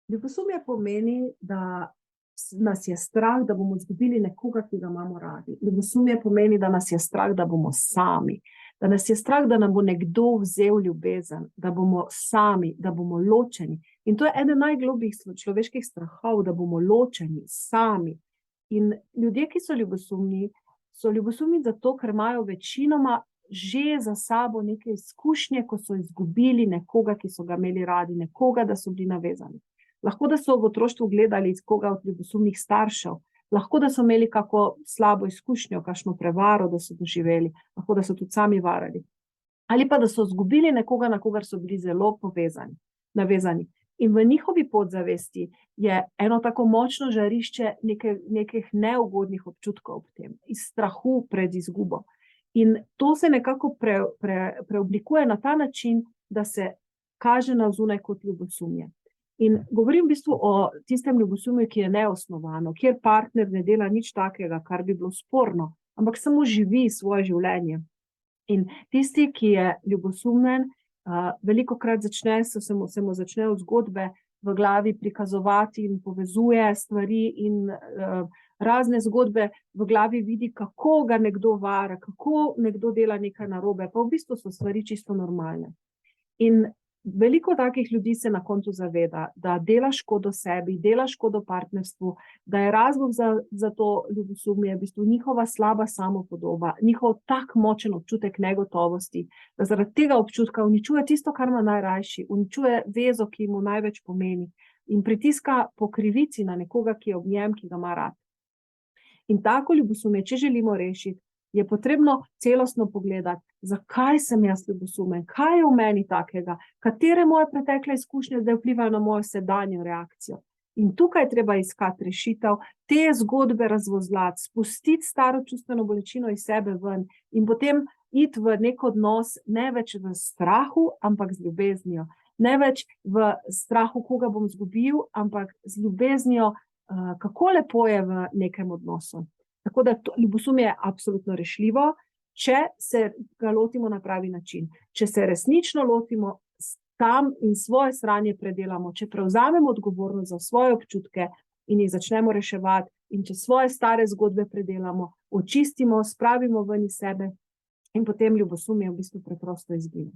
Ljubosumje pomeni, da nas je strah, da bomo izgubili nekoga, ki ga imamo radi. Ljubosumje pomeni, da nas je strah, da bomo sami, da nas je strah, da nam bo nekdo vzel ljubezen, da bomo sami, da bomo ločeni. In to je eden najglobljih človeških strahov, da bomo ločeni, sami. In ljudje, ki so ljubosumni zato, ker imajo večinoma že za sabo neke izkušnje, ko so izgubili nekoga, ki so ga imeli radi, nekoga, da so bili navezani. Lahko, da so v otroštvu gledali iz koga od ljubosumnih staršev, lahko, da so imeli kako slabo izkušnjo, kakšno prevaro, da so doživeli, lahko, da so tudi sami varali. Ali pa, da so izgubili nekoga, na kogar so bili zelo navezani. In v njihovi podzavesti je eno tako močno žarišče nekih neugodnih občutkov ob tem, iz strahu pred izgubo. In to se nekako preoblikuje na ta način, da se kaže navzunaj kot ljubosumje. In govorim v bistvu o tistem ljubosumju, ki je neosnovano, kjer partner ne dela nič takega, kar bi bilo sporno, ampak samo živi svoje življenje. In tisti, ki je ljubosumen, velikokrat se mu začnejo zgodbe v glavi prikazovati in povezuje stvari in razne zgodbe v glavi vidi, kako ga nekdo vara, kako nekdo dela nekaj narobe, pa v bistvu so stvari čisto normalne. In veliko takih ljudi se na koncu zaveda, da dela škodo sebi, dela škodo partnerstvu, da je razlog za to ljubosumje v bistvu njihova slaba samopodoba, njihov tak močen občutek negotovosti, da zaradi tega občutka uničuje tisto, kar ima najrajši, uničuje vezo, ki mu največ pomeni in pritiska po krivici na nekoga, ki je ob njem, ki ga ima rad. In tako ljubosumje, če želimo rešiti, je potrebno celostno pogledati, zakaj sem jaz ljubosumen, kaj je v meni takega, katere moje pretekle izkušnje zdaj vplivajo na mojo sedanjo reakcijo. In tukaj je treba iskati rešitev, te zgodbe razvozlati, spustiti staro čustveno bolečino iz sebe ven in potem iti v nek odnos, ne več v strahu, ampak z ljubeznijo. Ne več v strahu, koga bom izgubil, ampak z ljubeznijo, kako lepo je v nekem odnosu. Tako da ljubosumje je absolutno rešljivo, če se ga lotimo na pravi način. Če se resnično lotimo tam in svoje sranje predelamo, če prevzamemo odgovornost za svoje občutke in jih začnemo reševati in če svoje stare zgodbe predelamo, očistimo, spravimo ven iz sebe in potem ljubosumje v bistvu preprosto izgine.